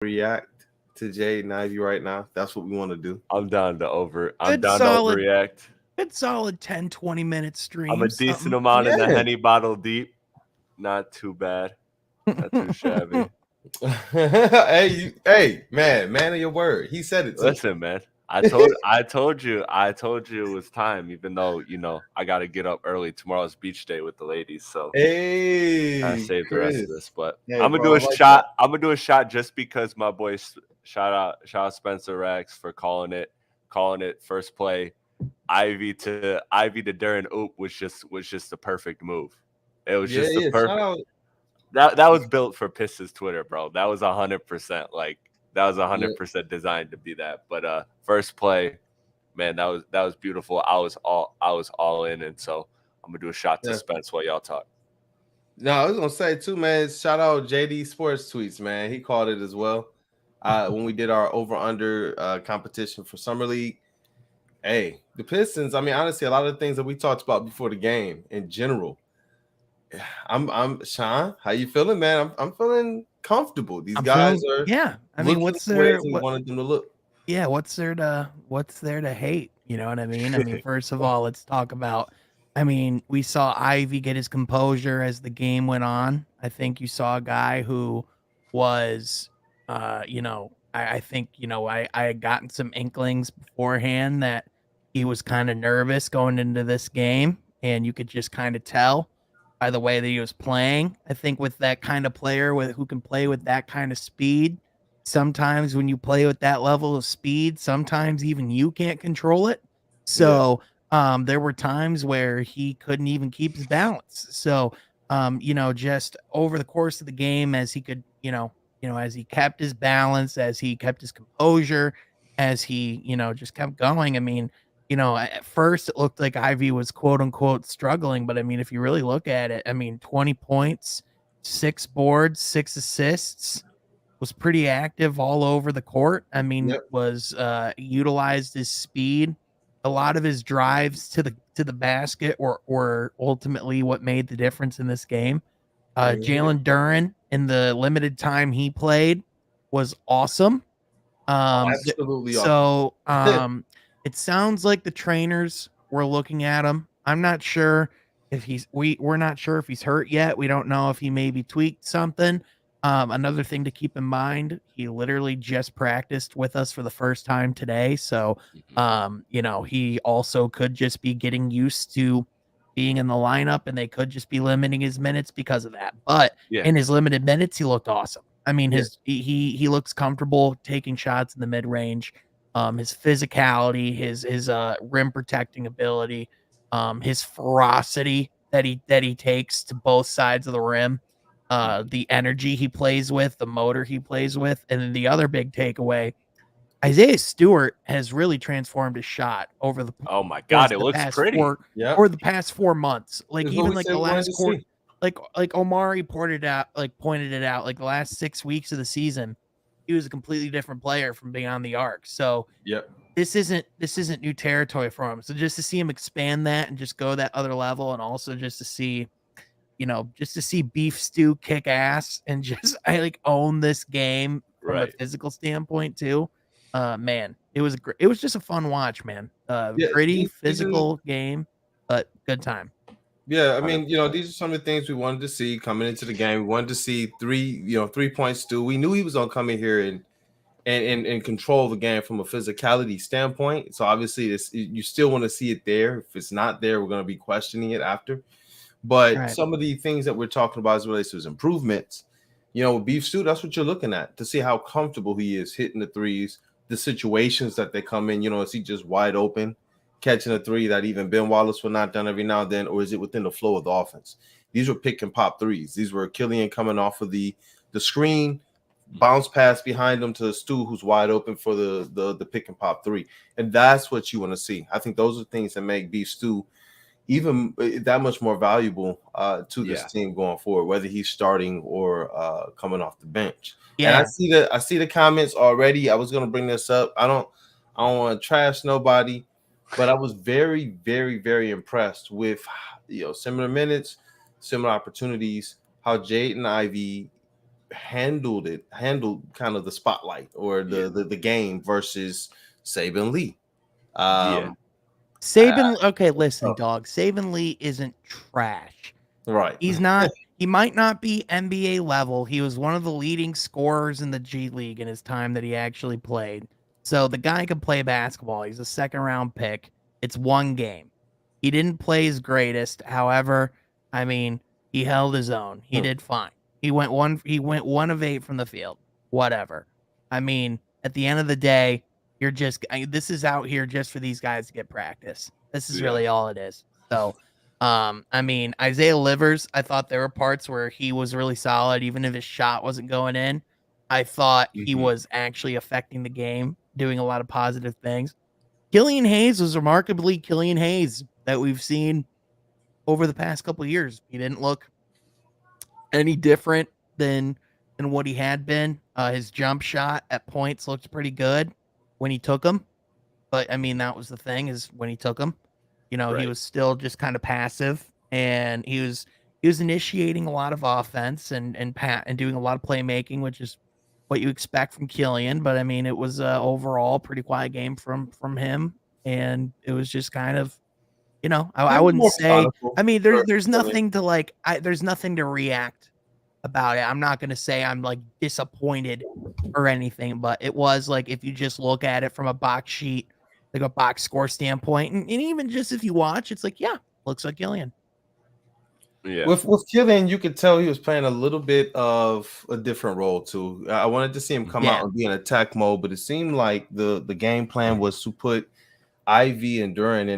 react to Jade and Ivy right now. That's what we want to do. I'm Good down to solid, overreact. good solid 10-20 minute I'm a stream. decent Something. amount in the Yeah. Henny bottle deep. Not too bad. Not too shabby. Hey, man of your word. He said it too. Listen, man. I told you it was time, even though, I gotta get up early. Tomorrow's beach day with the ladies, so I Hey, saved the rest of Chris. this. But Hey, I'm gonna bro, do I a like that. shot. I'm gonna do a shot just because my boys shout out Spencer Rex for calling it first play. Ivy to Duren oop was just the perfect move. It was Yeah, just the yeah. Shout perfect. out. That was built for Pistons Twitter, bro. That was 100% that was a Yeah, 100% designed to be that. But first play, man, that was beautiful. I was all in, and so I'm gonna do a shot to yeah. Spence while y'all talk. No, I was gonna say too, man. Shout out JD Sports tweets, man. He called it as well. When we did our over under competition for summer league. Hey, the Pistons. I mean, honestly, a lot of the things that we talked about before the game in general. I'm Sean. How you feeling, man? I'm feeling comfortable. These I'm guys feeling. are Yeah. I mean, looking what's the ways there? we What? wanted them to look. Yeah. What's there to hate? You know what I mean? I mean, first of all, let's talk about. I mean, we saw Ivy get his composure as the game went on. I think you saw a guy who was, I think I had gotten some inklings beforehand that he was kind of nervous going into this game, and you could just kind of tell by the way that he was playing. I think with that kind of player with who can play with that kind of speed, sometimes when you play with that level of speed, sometimes even you can't control it. Yeah, So there were times where he couldn't even keep his balance. So just over the course of the game, as he could, as he kept his balance, as he kept his composure, as he, just kept going. I mean, at first it looked like Ivy was quote unquote struggling, but I mean, if you really look at it, I mean, 20 points, 6 boards, 6 assists, was pretty active all over the court. I mean, yep. was utilized his speed. A lot of his drives to the basket were ultimately what made the difference in this game. Mhm. Jalen Duren in the limited time he played was awesome. Absolutely awesome. So it sounds like the trainers were looking at him. I'm not sure if we're not sure if he's hurt yet. We don't know if he maybe tweaked something. Another thing to keep in mind, he literally just practiced with us for the first time today. So Mhm. he also could just be getting used to being in the lineup, and they could just be limiting his minutes because of that. But Yeah, in his limited minutes, he looked awesome. I mean, Yeah, he looks comfortable taking shots in the mid range. His physicality, his rim protecting ability, his ferocity that he takes to both sides of the rim, mhm. the energy he plays with, the motor he plays with, and then the other big takeaway, Isaiah Stewart has really transformed his shot over the Oh my course God, of it the looks past pretty. four yep. or the past 4 months. Like This is what even we like said the we wanted last to court, see. like Omari pointed it out, like the last 6 weeks of the season, he was a completely different player from beyond the arc. So Yep. this isn't new territory for him. So just to see him expand that and just go that other level, and also just to see Beef Stew kick ass and just I like own this game from a Right. physical standpoint too. Man, it was just a fun watch, man. Yeah, Gritty these are physical game, but good time. yeah. I mean, 100%. these are some of the things we wanted to see coming into the game. We wanted to see 3 points. Too. We knew he was gonna come in here and control the game from a physicality standpoint. So obviously, you still want to see it there. If it's not there, we're gonna be questioning it after. All But right. some of the things that we're talking about as it relates to his improvements, with Beef Stew, that's what you're looking at to see how comfortable he is hitting the threes, the situations that they come in. Is he just wide open, catching a three that even Ben Wallace will not done every now and then, or is it within the flow of the offense? These were pick and pop threes. These were Killian coming off of the screen, bounce pass behind him to Stu, who's wide open for the pick and pop three, and that's what you want to see. I think those are things that make Beef Stew even that much more valuable to this Yeah. team going forward, whether he's starting or coming off the bench. And I Yeah. see the comments already. I was gonna bring this up. I don't want to trash nobody, but I was very, very, very impressed with similar minutes, similar opportunities, how Jade and Ivy handled kind of the spotlight or the game versus Saben Lee. Yeah. Saben, okay, listen, dog. Saben Lee isn't trash. Right. He's not. He might not be NBA level. He was one of the leading scorers in the G League in his time that he actually played. So the guy can play basketball. He's a second round pick. It's one game. He didn't play his greatest. However, I mean, he held his own. He did fine. He went 1 of 8 from the field. Whatever. I mean, at the end of the day, this is out here just for these guys to get practice. This is really all it is. So, I mean, Isaiah Livers, I thought there were parts where he was really solid, even if his shot wasn't going in. I thought he was actually affecting the game, doing a lot of positive things. Killian Hayes was remarkably Killian Hayes that we've seen over the past couple of years. He didn't look any different than what he had been. His jump shot at points looked pretty good when he took them. But I mean, that was the thing, is when he took them, he was still just kind of passive, and he was initiating a lot of offense and doing a lot of playmaking, which is what you expect from Killian. But I mean, it was overall pretty quiet game from him, and it was just kind of, I wouldn't say. I mean, there's nothing to there's nothing to react about it. I'm not gonna say I'm like disappointed or anything, but it was like, if you just look at it from a box sheet, like a box score standpoint, and even just if you watch, it's like, yeah, looks like Killian. Yeah. With Killian, you could tell he was playing a little bit of a different role too. I wanted to see him come out and be in attack mode, but it seemed like the game plan was to put Ivey and Duren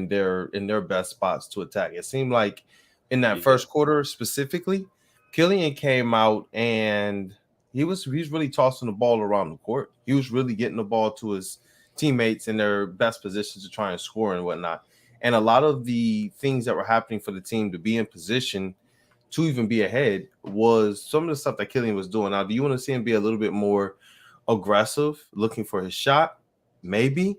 in their best spots to attack. It seemed like in that first quarter specifically, Killian came out and he's really tossing the ball around the court. He was really getting the ball to his teammates in their best positions to try and score and whatnot. And a lot of the things that were happening for the team to be in position to even be ahead was some of the stuff that Killian was doing. Now, do you want to see him be a little bit more aggressive, looking for his shot? Maybe.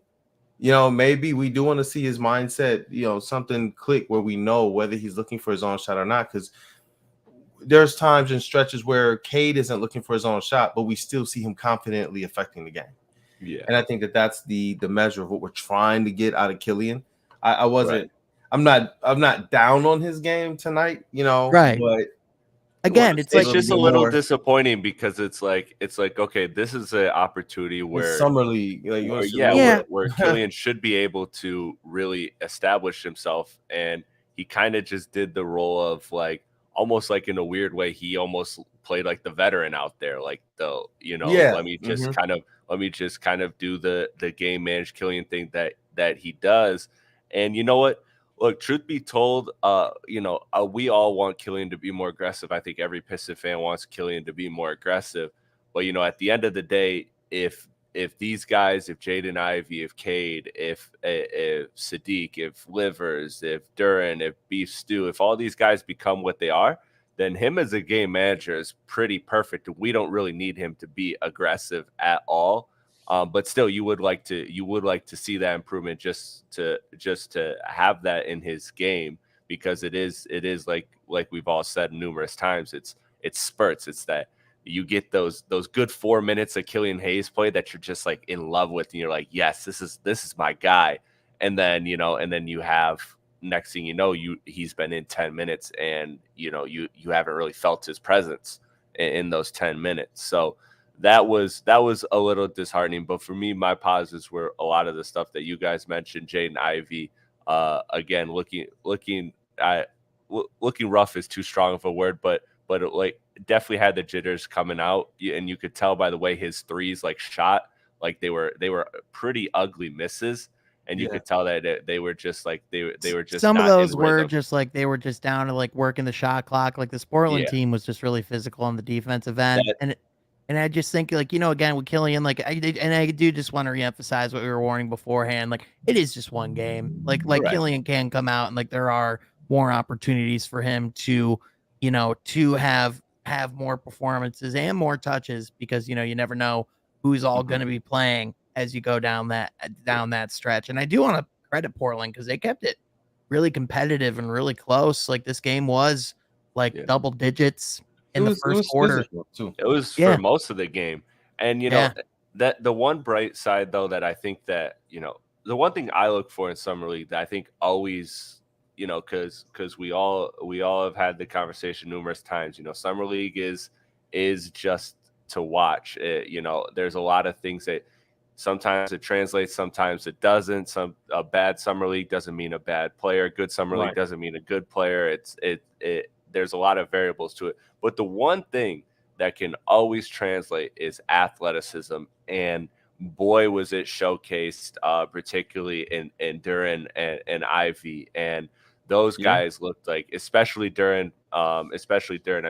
Maybe we do want to see his mindset, something click where we know whether he's looking for his own shot or not, because there's times and stretches where Cade isn't looking for his own shot, but we still see him confidently affecting the game. Yeah. And I think that's the measure of what we're trying to get out of Killian. I wasn't I'm not down on his game tonight, right. But again, it's just a little disappointing, because it's like okay, this is an opportunity where summer league, where Killian should be able to really establish himself, and he kind of just did the role of almost in a weird way, he almost played like the veteran out there, let me just kind of do the game manage Killian thing that he does. And you know what? Look, truth be told, we all want Killian to be more aggressive. I think every Piston fan wants Killian to be more aggressive. But, at the end of the day, if these guys, if JADEN, Ivey, if Cade, if Sadiq, if Livers, if Duren, if Beef Stew, if all these guys become what they are, then him as a game manager is pretty perfect. We don't really need him to be aggressive at all. But still, you would like to see that improvement, just to have that in his game, because it is like we've all said numerous times, it's spurts. It's that you get those good 4 minutes of Killian Hayes play that you're just in love with, and you're like, yes, this is my guy. And then you have, next thing you know, he's been in 10 minutes, and you haven't really felt his presence in those 10 minutes. So that was a little disheartening. But for me, my positives were a lot of the stuff that you guys mentioned. JADEN, Ivey, again, looking rough is too strong of a word, but it definitely had the jitters coming out, and you could tell by the way his threes shot, they were pretty ugly misses, and you could tell that they were just they were just, some of those were just they were just down to working the shot clock. This Portland team was just really physical on the defensive end, and I just think, again, with Killian, I do just want to reemphasize what we were warning beforehand. It is just one game. Right. Killian can come out, and there are more opportunities for him to, to have more performances and more touches, because you never know who's all going to be playing as you go down that stretch. And I do want to credit Portland, because they kept it really competitive and really close. This game was double digits in the first quarter. Too. It was Yeah. for most of the game. And, that the one bright side, though, that I think that, the one thing I look for in Summer League that I think always, because we all have had the conversation numerous times, Summer League is just to watch. There's a lot of things that sometimes it translates, sometimes it doesn't. A bad Summer League doesn't mean a bad player. Good Summer League doesn't mean a good player. There's a lot of variables to it. But the one thing that can always translate is athleticism, and boy was it showcased, particularly in Duren and Ivey, and those guys looked like, especially Duren. I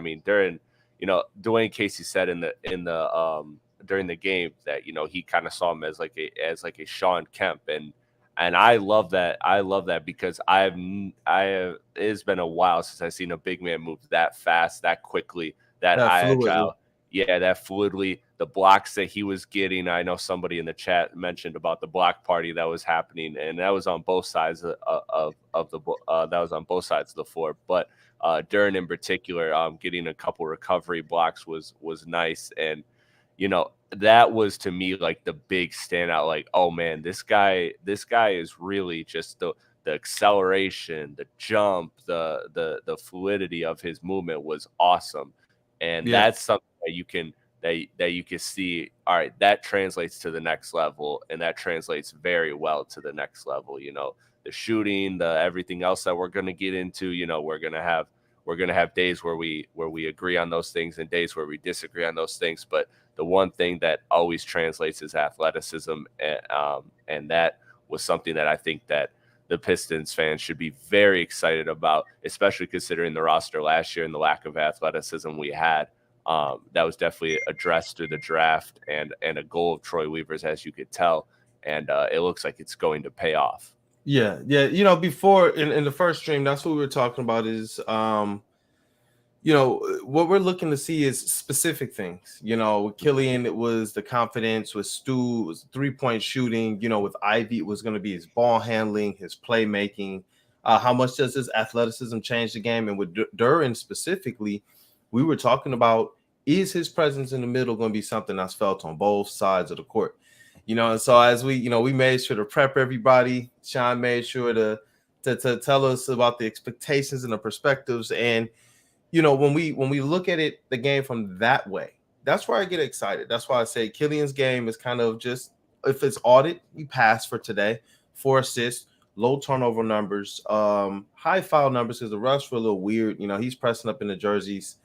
mean, Duren, Dwayne Casey said in the during the game that he kind of saw him as like a Sean Kemp, and I love that. I love that because it's been a while since I've seen a big man move that fast, that quickly, that agile. Yeah, that fluidly. The blocks that he was getting. I know somebody in the chat mentioned about the block party that was happening, and that was on both sides of the floor. But Duren in particular, getting a couple recovery blocks was nice, and that was to me like the big standout. Like, oh man, this guy is really just the acceleration, the jump, the fluidity of his movement was awesome, and that's something that you can see. All right, that translates to the next level, and that translates very well to the next level. The shooting, the everything else that we're going to get into. We're going to have days where we agree on those things and days where we disagree on those things. But the one thing that always translates is athleticism, and that was something that I think that the Pistons fans should be very excited about, especially considering the roster last year and the lack of athleticism we had. That was definitely addressed through the draft and a goal of Troy Weaver's, as you could tell, and it looks like it's going to pay off. Yeah. Before in the first stream, that's what we were talking about is, what we're looking to see is specific things. With Killian, it was the confidence. With Stu, it was 3-point shooting. With Ivey, it was going to be his ball handling, his playmaking. How much does his athleticism change the game? And with Duren specifically, we were talking about, is his presence in the middle going to be something that's felt on both sides of the court? And so as we made sure to prep everybody. Sean made sure to tell us about the expectations and the perspectives. And, when we look at it, the game from that way, that's where I get excited. That's why I say Killian's game is kind of just, if it's audit, you pass for today, 4 assists, low turnover numbers, high foul numbers, because the refs were a little weird. He's pressing up in the jerseys,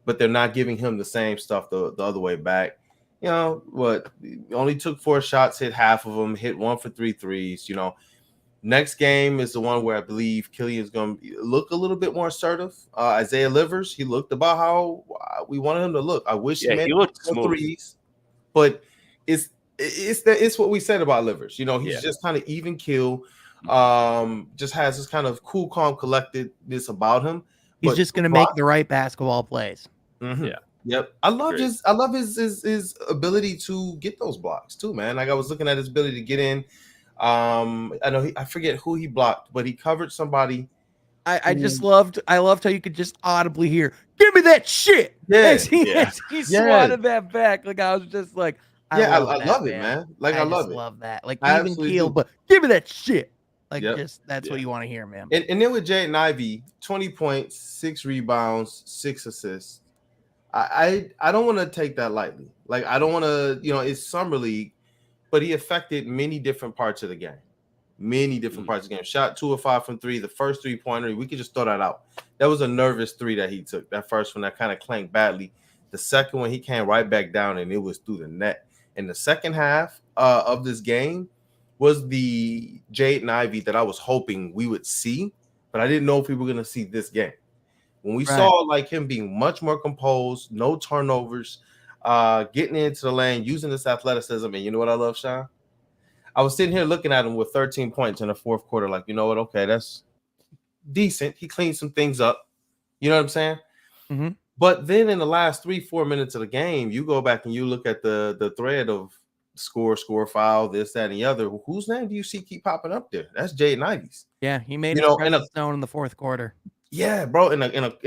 but they're not giving him the same stuff the other way back. Only took 4 shots, hit half of them, hit 1 for 3 threes. Next game is the one where I believe Killian's going to look a little bit more assertive. Isaiah Livers, he looked about how we wanted him to look. I wish he looked more threes, but it's what we said about Livers. He's just kind of even keel. Just has this kind of cool, calm, collectedness about him. He's just going to make the right basketball plays. Mm-hmm. Yeah. Yep. I love his ability to get those blocks too, man. Like, I was looking at his ability to get in. I know I forget who he blocked, but he covered somebody. I loved how you could just audibly hear, "Give me that shit." Yeah. He swatted that back. Like, I was just like, I love it, man. Like, I love that. Like, even keel, but give me that shit. Like, that's what you want to hear, man. And then with Jaden Ivey, 20 points, 6 rebounds, 6 assists. I don't want to take that lightly. Like, I don't want to, it's Summer League, but he affected many different parts of the game. Parts of the game. Shot 2 of 5 from 3. The first 3-pointer, we could just throw that out. That was a nervous 3 that he took. That first one, that kind of clanked badly. The second one, he came right back down, and it was through the net. In the second half of this game was the Jaden Ivey that I was hoping we would see, but I didn't know if we were going to see this game. When we saw like him being much more composed, no turnovers, getting into the lane, using this athleticism. And you know what I love, Sean? I was sitting here looking at him with 13 points in the fourth quarter. Like, you know what? Okay, that's decent. He cleaned some things up. You know what I'm saying? Mm-hmm. But then in the last 3-4 minutes of the game, you go back and you look at the thread of score, foul, this, that, and the other. Whose name do you see keep popping up there? That's Jaden Ivey's. Yeah, he made it known in the fourth quarter. Yeah, bro. In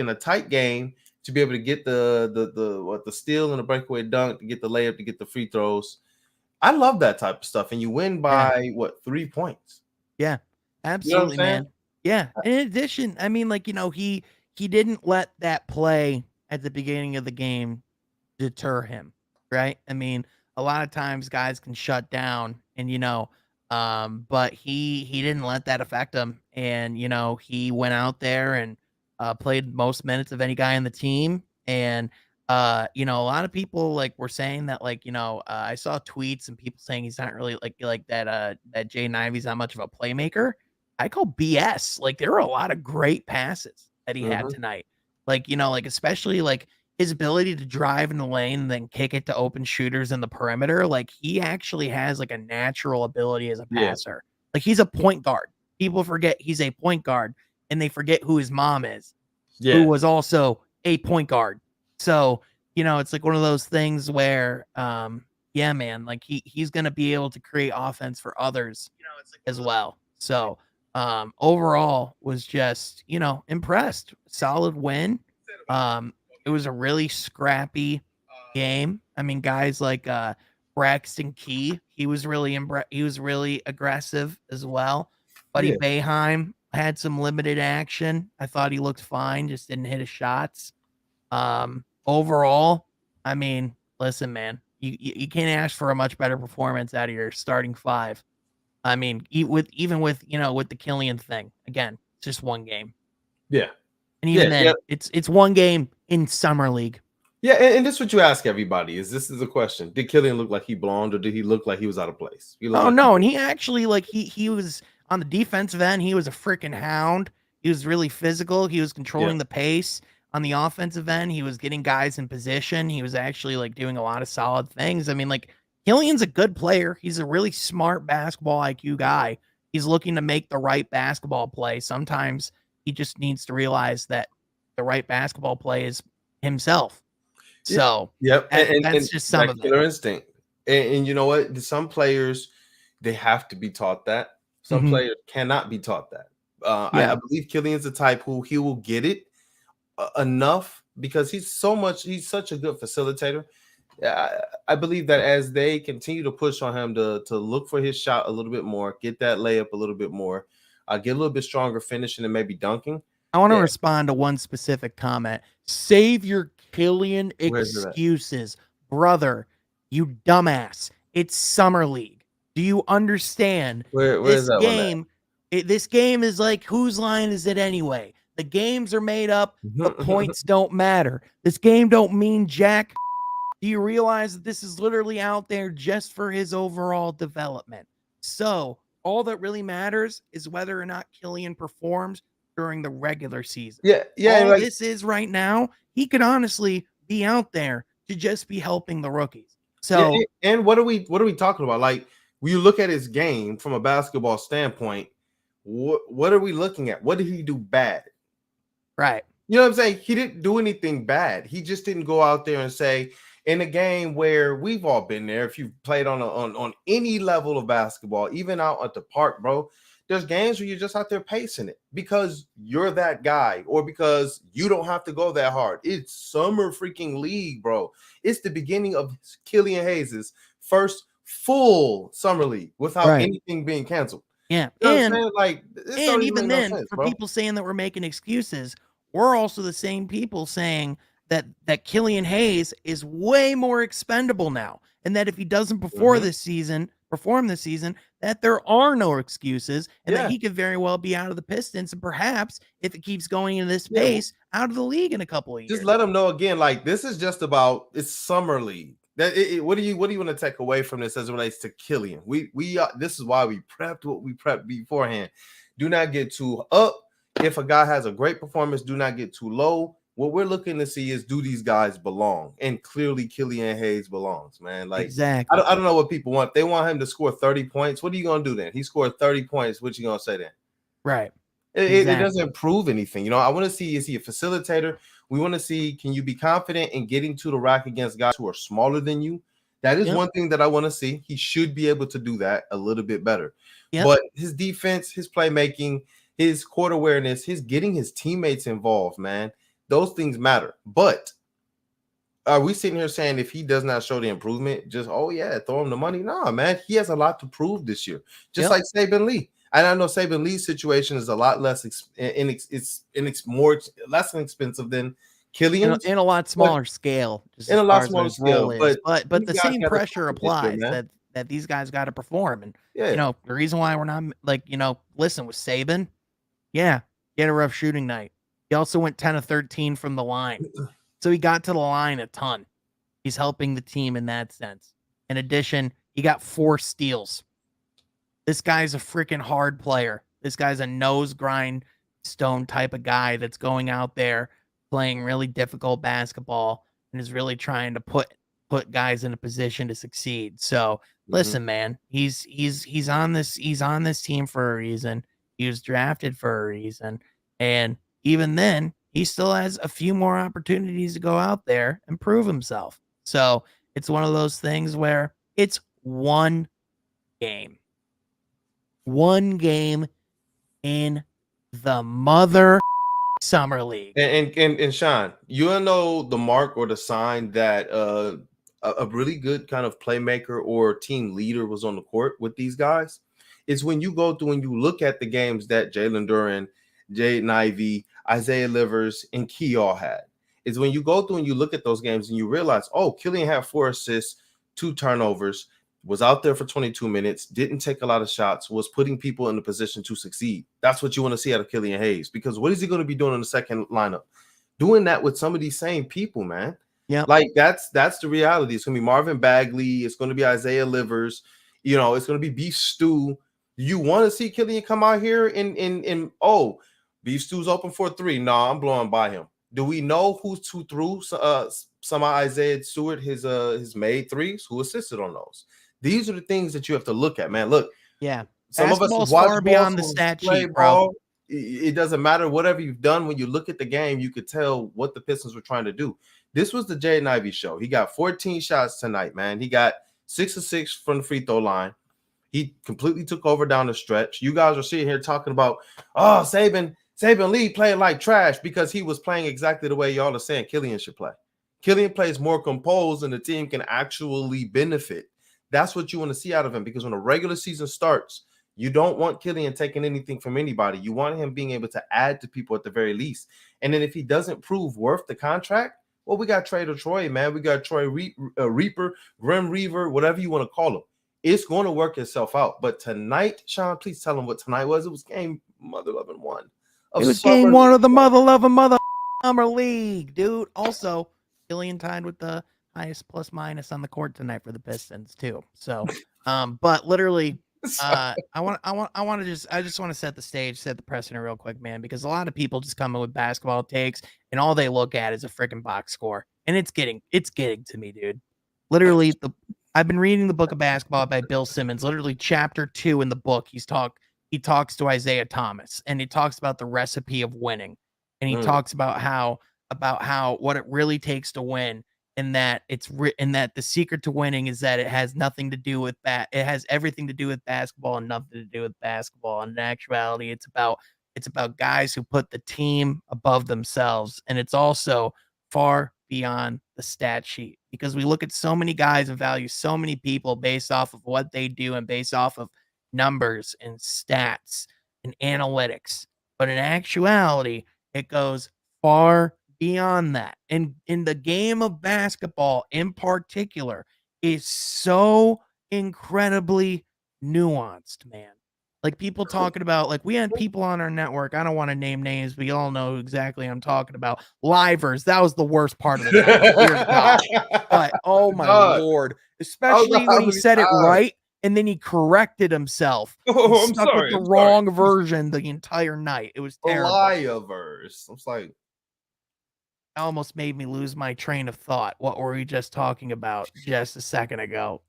a tight game, to be able to get the steal and the breakaway dunk, to get the layup, to get the free throws. I love that type of stuff. And you win by 3 points. Yeah, You know what I'm absolutely, saying? man. Yeah. In addition, I mean, like, he didn't let that play at the beginning of the game deter him, right? I mean, a lot of times guys can shut down and but he didn't let that affect him. And he went out there and played most minutes of any guy on the team. And a lot of people were saying that I saw tweets and people saying he's not really like that Jaden Ivey's not much of a playmaker. I call BS. Like there were a lot of great passes that he had tonight. Especially his ability to drive in the lane and then kick it to open shooters in the perimeter. Like he actually has a natural ability as a passer. Like he's a point guard. People forget he's a point guard and they forget who his mom is, who was also a point guard. So, it's one of those things where, man, like he's going to be able to create offense for others as well. So, overall was just, impressed. Solid win. It was a really scrappy game. I mean, guys like Braxton Key, he was really aggressive as well. Buddy Boeheim had some limited action. I thought he looked fine, just didn't hit his shots. Overall, I mean, listen, man, you can't ask for a much better performance out of your starting five. I mean, even with the Killian thing, again, it's just one game. Yeah. And even then, it's one game in summer league. Yeah, and this is what you ask everybody: this is a question? Did Killian look like he belonged, or did he look like he was out of place? No, and he actually he was on the defensive end. He was a freaking hound. He was really physical. He was controlling the pace. On the offensive end, he was getting guys in position. He was actually doing a lot of solid things. I mean, Killian's a good player. He's a really smart basketball IQ guy. He's looking to make the right basketball play. Sometimes he just needs to realize that the right basketball play is himself. So, that's just some of killer instinct. And you know what? Some players, they have to be taught that. Some players cannot be taught that. I believe Killian's the type who he will get it enough because he's such a good facilitator. I believe that as they continue to push on him to look for his shot a little bit more, get that layup a little bit more, get a little bit stronger finishing and maybe dunking. I want to respond to one specific comment. Save your Killian excuses, brother. You dumbass. It's summer league. Do you understand? Where's that game? This game is like, whose line is it anyway? The games are made up. The points don't matter. This game don't mean jack. Do you realize that this is literally out there just for his overall development? So all that really matters is whether or not Killian performs during the regular season. All this is right now, he could honestly be out there to just be helping the rookies. So and what are we talking about? Like when you look at his game from a basketball standpoint, what are we looking at? What did he do bad? Right. You know what I'm saying? He didn't do anything bad. He just didn't go out there and say, in a game where we've all been there, if you've played on any level of basketball, even out at the park, bro, there's games where you're just out there pacing it because you're that guy or because you don't have to go that hard. It's summer freaking league, bro. It's the beginning of Killian Hayes' first full summer league without anything being canceled. Yeah. You know and even then, sense, for people saying that we're making excuses, we're also the same people saying that Killian Hayes is way more expendable now. And that if he doesn't perform this season, that there are no excuses and that he could very well be out of the Pistons. And perhaps if it keeps going in this pace, out of the league in a couple of years. Just let them know again, this is just about it's summer league. What do you want to take away from this as it relates to Killian? This is why we prepped what we prepped beforehand. Do not get too up. If a guy has a great performance, do not get too low. What we're looking to see is, do these guys belong? And clearly Killian Hayes belongs, man. Exactly. I don't know what people want. They want him to score 30 points. What are you going to do then? He scored 30 points. What you going to say then? Right. It doesn't prove anything. I want to see, is he a facilitator? We want to see, can you be confident in getting to the rack against guys who are smaller than you? That is one thing that I want to see. He should be able to do that a little bit better. But his defense, his playmaking, his court awareness, his getting his teammates involved, man. Those things matter. But are we sitting here saying if he does not show the improvement, just throw him the money? Nah, man, he has a lot to prove this year. Just like Saben Lee. And I know Saben Lee's situation is a lot less less inexpensive than Killian's in a lot smaller scale, just in as a far lot as smaller his role scale. is. But the same pressure this year, applies man. that these guys got to perform. And Yeah, the reason why we're not listen, with Saben, he had a rough shooting night. He also went 10 of 13 from the line, so he got to the line a ton. He's helping the team in that sense. In addition, he got 4 steals. This guy's a freaking hard player. This guy's a nose grindstone type of guy that's going out there playing really difficult basketball and is really trying to put guys in a position to succeed. So listen, man, he's on this team for a reason. He was drafted for a reason, and even then, he still has a few more opportunities to go out there and prove himself. So it's one of those things where it's one game in the mother summer league. And Sean, you know the mark or the sign that a really good kind of playmaker or team leader was on the court with these guys is when you go through and you look at the games that Jalen Duren, Jaden Ivey, Isaiah Livers, and Key all had. Is when you go through and you look at those games and you realize, oh, Killian had 4 assists, 2 turnovers, was out there for 22 minutes, didn't take a lot of shots, was putting people in a position to succeed. That's what you want to see out of Killian Hayes, because what is he going to be doing in the second lineup? Doing that with some of these same people, man. Yeah, like that's the reality. It's going to be Marvin Bagley. It's going to be Isaiah Livers. It's going to be Beef Stew. You want to see Killian come out here and Beef Stew's open for 3. No, I'm blowing by him. Do we know who threw some of Isaiah Stewart his made threes? Who assisted on those? These are the things that you have to look at, man. Look, some of us watch far beyond the stat sheet, bro. It doesn't matter. Whatever you've done, when you look at the game, you could tell what the Pistons were trying to do. This was the Jaden Ivey show. He got 14 shots tonight, man. He got 6 of 6 from the free throw line. He completely took over down the stretch. You guys are sitting here talking about, Saben Lee played like trash because he was playing exactly the way y'all are saying Killian should play. Killian plays more composed and the team can actually benefit. That's what you want to see out of him, because when the regular season starts, you don't want Killian taking anything from anybody. You want him being able to add to people at the very least. And then if he doesn't prove worth the contract, well, we got Trader Troy, man. We got Troy Reaper, Grim Reaver, whatever you want to call him. It's going to work itself out. But tonight, Sean, please tell him what tonight was. It was game Mother Loving 1. It was game 1 of the Mother Loving Summer League, dude. Also, Killian tied with the highest plus minus on the court tonight for the Pistons too. So, but literally, I just want to set the stage, set the precedent real quick, man, because a lot of people just come in with basketball takes and all they look at is a freaking box score, and it's getting to me, dude. Literally, I've been reading the book of basketball by Bill Simmons. Literally, chapter 2 in the book, he talks to Isaiah Thomas, and he talks about the recipe of winning, and he talks about how what it really takes to win. And that that the secret to winning is that it has nothing to do with it has everything to do with basketball and nothing to do with basketball. And in actuality, it's about guys who put the team above themselves. And it's also far beyond the stat sheet, because we look at so many guys and value so many people based off of what they do and based off of numbers and stats and analytics. But in actuality, it goes far beyond that. And in the game of basketball in particular is so incredibly nuanced, man. Like, people talking about, like, we had people on our network, I don't want to name names, but you all know exactly I'm talking about. Livers, that was the worst part of the night. Dear God. But oh my Lord, especially when he said it right and then he corrected himself. I'm stuck sorry, with the wrong version the entire night. It was terrible. Liarverse. I was like, almost made me lose my train of thought. What were we just talking about just a second ago?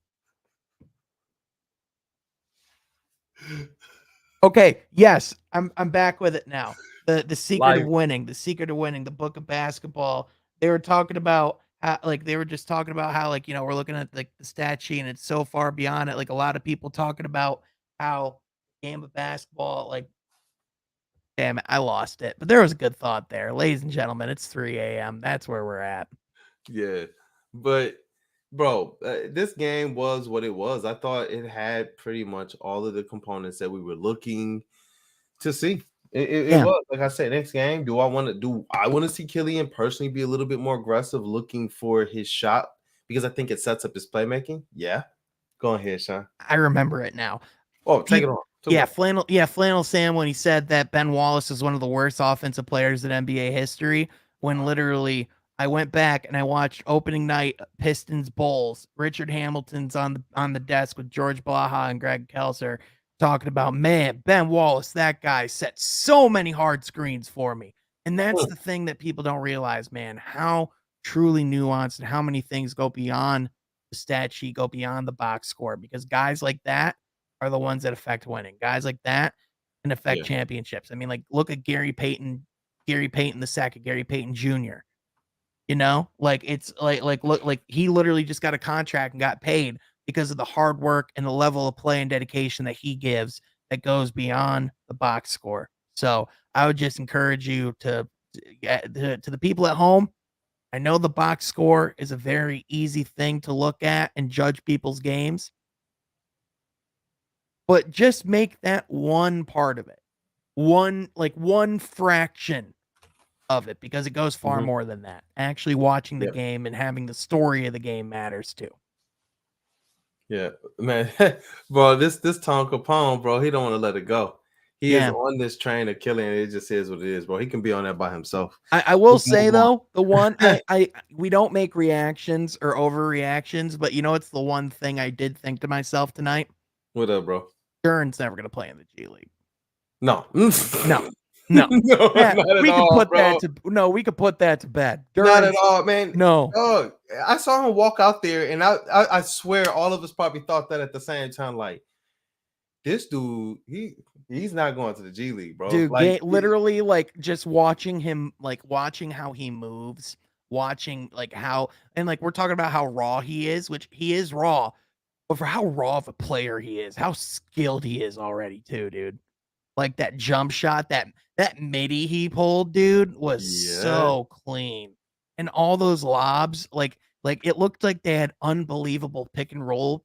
Okay, yes, I'm back with it now. The secret of winning, the book of basketball. They were talking about how, we're looking at the stat sheet and it's so far beyond it. Like, a lot of people talking about how game of basketball, like, Damn it, I lost it. But there was a good thought there. Ladies and gentlemen, it's 3 a.m. That's where we're at. Yeah, but bro, this game was what it was. I thought it had pretty much all of the components that we were looking to see. It was, like I said, next game. Do I want to see Killian personally be a little bit more aggressive, looking for his shot, because I think it sets up his playmaking. Yeah, go ahead, Sean. I remember it now. Oh, take it on. Flannel Sam, when he said that Ben Wallace is one of the worst offensive players in NBA history, when literally I went back and I watched opening night Pistons Bulls. Richard Hamilton's on the desk with George Blaha and Greg Kelser talking about, man, Ben Wallace, that guy set so many hard screens for me. And that's the thing that people don't realize, man, how truly nuanced and how many things go beyond the stat sheet, go beyond the box score, because guys like that are the ones that affect winning. Guys like that can affect championships. I mean, like, look at Gary Payton the second, Gary Payton Jr. You know, like, it's look, like, he literally just got a contract and got paid because of the hard work and the level of play and dedication that he gives that goes beyond the box score. So I would just encourage you to the people at home. I know the box score is a very easy thing to look at and judge people's games, but just make that one part of it, one fraction of it, because it goes far more than that. Actually watching the game and having the story of the game matters too. Yeah, man, bro, this Tom Capone, bro, he don't want to let it go. He is on this train of Killian. It just is what it is, bro. He can be on that by himself. I will say though, the one we don't make reactions or overreactions, but you know, it's the one thing I did think to myself tonight. What up, bro? Duren's never gonna play in the G League. No. No, we could put that to bed. Not at all, man. No. Dog, I saw him walk out there, and I swear all of us probably thought that at the same time. Like, this dude, he's not going to the G League, bro. Dude, like, literally, like, just watching him, like, watching how he moves, watching, like, how, and, like, we're talking about how raw he is, which he is raw, but for how raw of a player he is, how skilled he is already, too, dude. Like, that jump shot, that midi he pulled, dude, was so clean. And all those lobs, like it looked like they had unbelievable pick and roll,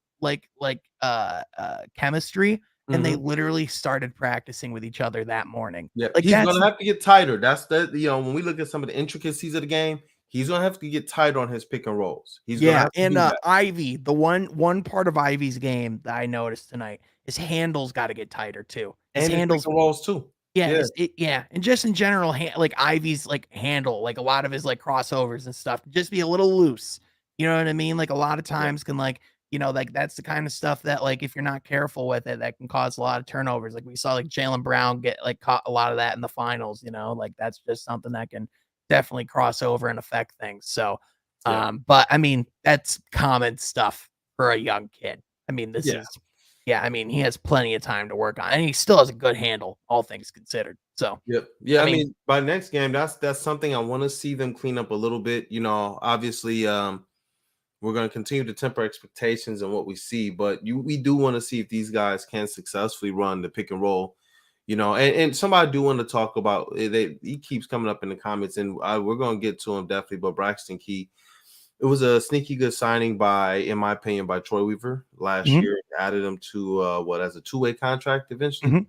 chemistry. And they literally started practicing with each other that morning. Yeah, like, he's gonna have to get tighter. That's when we look at some of the intricacies of the game, he's gonna have to get tighter on his pick and rolls. He's gonna have to do that. Ivey, the one part of Ivey's game that I noticed tonight, his handles got to get tighter too. His handles, pick and rolls too. Yeah, and just in general, like Ivey's like handle, like a lot of his like crossovers and stuff, just be a little loose. You know what I mean? Like, a lot of times can, like, you know, like, that's the kind of stuff that, like, if you're not careful with it, that can cause a lot of turnovers. Like, we saw, like, Jaylen Brown get, like, caught a lot of that in the finals, you know, like, that's just something that can definitely cross over and affect things. So, but I mean, that's common stuff for a young kid. I mean, this is, I mean, he has plenty of time to work on, and he still has a good handle, all things considered. So, I mean, by next game, that's something I want to see them clean up a little bit. You know, obviously, we're going to continue to temper expectations on what we see, but we do want to see if these guys can successfully run the pick and roll, you know. And somebody do want to talk about it. He keeps coming up in the comments, and we're going to get to him definitely. But Braxton Key, it was a sneaky good signing in my opinion, by Troy Weaver last year. Added him to as a two-way contract eventually.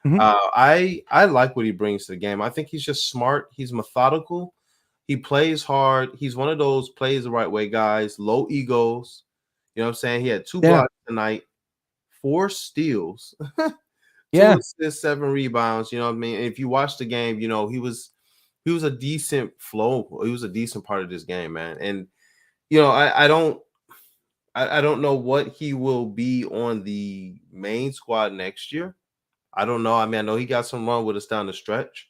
I like what he brings to the game. I think he's just smart. He's methodical. He plays hard. He's one of those plays the right way guys, low egos. You know what I'm saying? He had 2 blocks tonight, 4 steals, 2 assists, 7 rebounds. You know what I mean? And if you watch the game, you know, he was a decent flow. He was a decent part of this game, man. And you know, I don't know what he will be on the main squad next year. I don't know. I mean, I know he got some run with us down the stretch.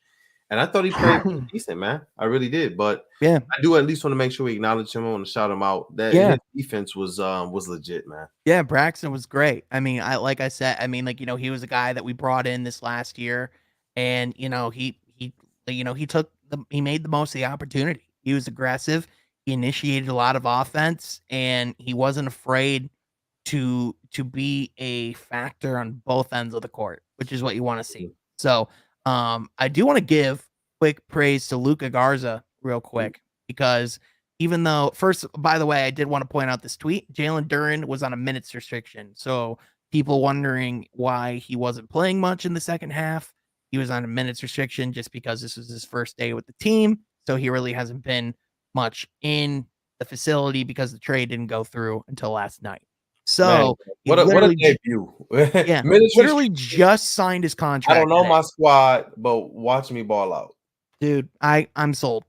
And I thought he played decent, man. I really did. But I do at least want to make sure we acknowledge him. I want to shout him out. That his defense was legit, man. Yeah, Braxton was great. I mean, like I said, I mean, like, you know, he was a guy that we brought in this last year, and you know, he made the most of the opportunity. He was aggressive. He initiated a lot of offense, and he wasn't afraid to be a factor on both ends of the court, which is what you want to see. So I do want to give quick praise to Luka Garza real quick because even though first, by the way, I did want to point out this tweet. Jalen Duren was on a minutes restriction. So people wondering why he wasn't playing much in the second half. He was on a minutes restriction just because this was his first day with the team. So he really hasn't been much in the facility because the trade didn't go through until last night. So Man, he what a literally, debut. yeah, Minutes literally restriction. just signed his I contract. don't know today. my squad, but watch me ball out. Dude, I'm sold.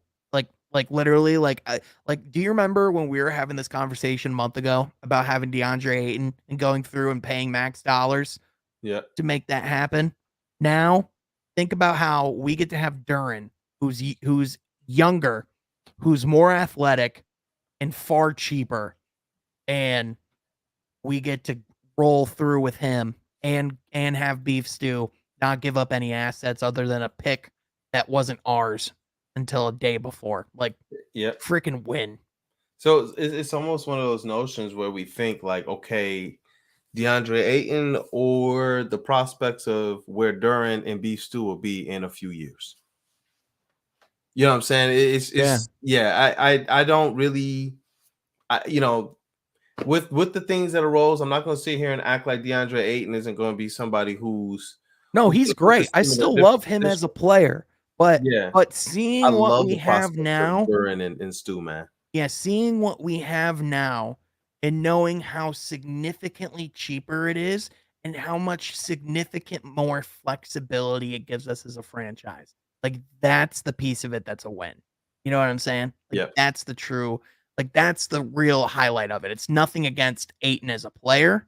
Like literally, do you remember when we were having this conversation a month ago about having DeAndre Ayton and going through and paying max dollars Yeah. to make that happen? Now, think about how we get to have Duren, who's younger, who's more athletic, and far cheaper, and we get to roll through with him and have Beef Stew not give up any assets other than a pick that wasn't ours until a day before. Like, Yeah. freaking win. So it's almost one of those notions where we think like, okay, DeAndre Ayton or the prospects of where Duren and Beef Stew will be in a few years. You know what I'm saying? I don't really, with the things that arose, I'm not going to sit here and act like DeAndre Ayton isn't going to be somebody who's No, he's great. I still love him as a player, but I seeing what love we the have prospects now, of Duren and Stew, man. yeah, seeing what we have now and knowing how significantly cheaper it is and how much significant more flexibility it gives us as a franchise. Like, that's the piece of it that's a win. You know what I'm saying? Like, Yeah. that's the true, like, that's the real highlight of it. It's nothing against Ayton as a player.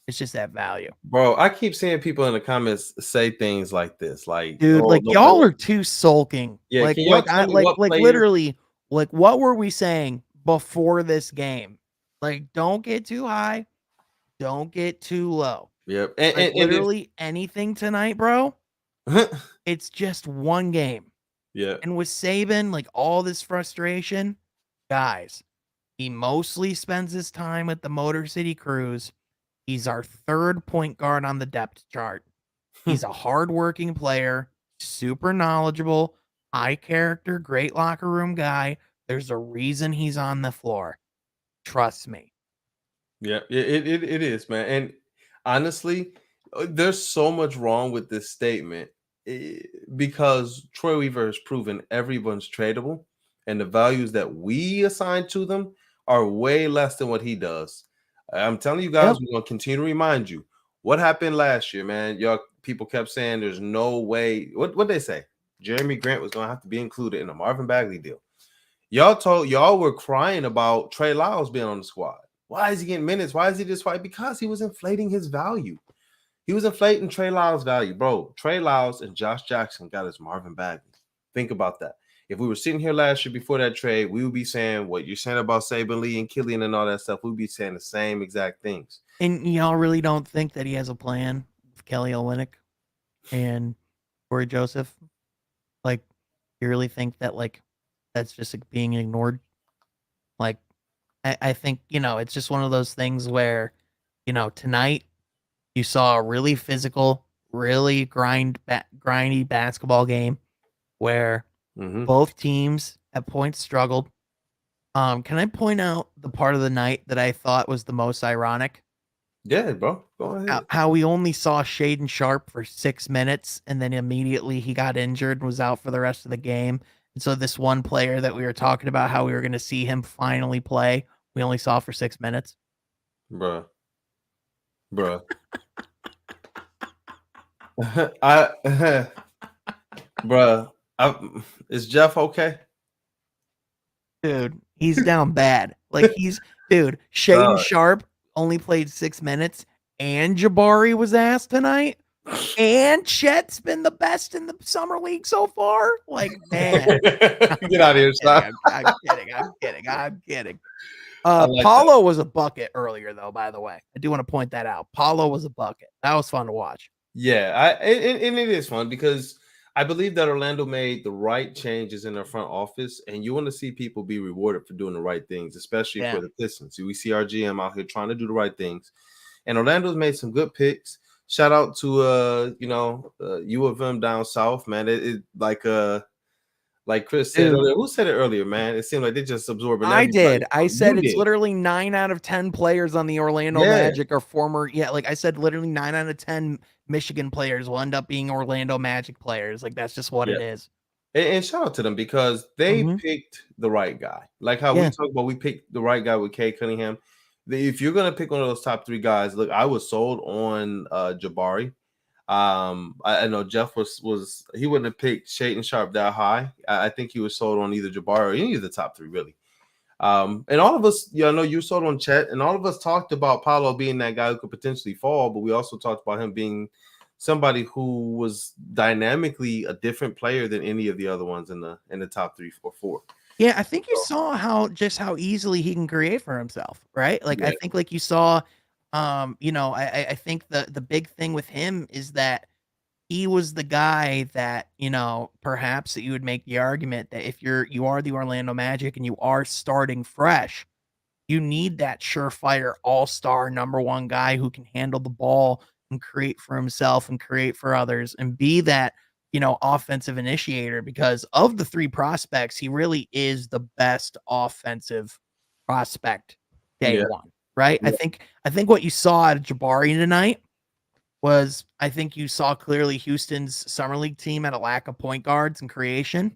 It's just that value. Bro, I keep seeing people in the comments say things like this, like, Dude, oh, like, no, y'all are too sulking. yeah, Like, can y'all tell me what player? literally, like, what were we saying before this game? Like, don't get too high, don't get too low. Yep. Like, And literally anything tonight, bro. It's just one game. yeah. And with Saben, like, all this frustration, guys, he mostly spends his time at the Motor City Cruise. He's our third point guard on the depth chart. He's a hardworking player, super knowledgeable, high character, great locker room guy. There's a reason he's on the floor. Trust me. Yeah, it is, man. And honestly, there's so much wrong with this statement because Troy Weaver has proven everyone's tradable, and the values that we assign to them are way less than what he does. I'm telling you guys, we're gonna continue to remind you what happened last year, man. Y'all people kept saying there's no way. What they say? Jeremy Grant was gonna have to be included in the Marvin Bagley deal. Y'all were crying about Trey Lyles being on the squad. Why is he getting minutes? Why is he this fight? Because he was inflating his value. He was inflating Trey Lyles' value, bro. Trey Lyles and Josh Jackson got us Marvin Bagley. Think about that. If we were sitting here last year before that trade, we would be saying what you're saying about Saben Lee and Killian and all that stuff. We'd be saying the same exact things. And y'all really don't think that he has a plan with Kelly Olynyk and Corey Joseph? Like, you really think that, like, that's just like being ignored? Like, I think, it's just one of those things where, tonight you saw a really physical, really grindy basketball game where both teams at points struggled. Can I point out the part of the night that I thought was the most ironic? Yeah, bro. Go ahead. How we only saw Shaden Sharp for 6 minutes, and then immediately he got injured and was out for the rest of the game. And so this one player that we were talking about, how we were going to see him finally play, we only saw for 6 minutes. Bruh. Is Jeff okay? Dude, he's down bad. Like, Shaden Sharp only played 6 minutes, and Jabari was asked tonight, and Chet's been the best in the summer league so far. Like, man, get out of here, son. I'm kidding. Paulo was a bucket earlier, though. By the way, I do want to point that out. Paulo was a bucket. That was fun to watch. Yeah, and it is fun because I believe that Orlando made the right changes in their front office, and you want to see people be rewarded for doing the right things, especially for the Pistons. We see our GM out here trying to do the right things, and Orlando's made some good picks. shout out to U of M down south, man. It like Chris said Dude. earlier. Who said it earlier, man? It seemed like they just absorbing I everybody. did. I You said it's did. literally 9 out of 10 players on the Orlando Yeah. Magic are former. Yeah, like I said, literally 9 out of 10 Michigan players will end up being Orlando Magic players. Like that's just what Yeah. it is. And shout out to them because they Mhm. picked the right guy. Like how we Yeah. talk about, we picked the right guy with Cade Cunningham. If you're gonna pick one of those top 3 guys, look, I was sold on Jabari. I know Jeff was he wouldn't have picked Shaden Sharp that high. I think he was sold on either Jabari or any of the top 3 really. And all of us, I know you sold on Chet, and all of us talked about Paolo being that guy who could potentially fall, but we also talked about him being somebody who was dynamically a different player than any of the other ones in the top 3 or 4. Yeah, I think you So, saw how easily he can create for himself, right? Like I yeah, think like you saw I think the big thing with him is that he was the guy that, perhaps that you would make the argument that if you are the Orlando Magic and you are starting fresh, you need that surefire all-star number 1 guy who can handle the ball and create for himself and create for others and be that, offensive initiator because of the 3 prospects, he really is the best offensive prospect day yeah, 1, right? yeah, I think what you saw at Jabari tonight was I think you saw clearly Houston's summer league team had a lack of point guards and creation.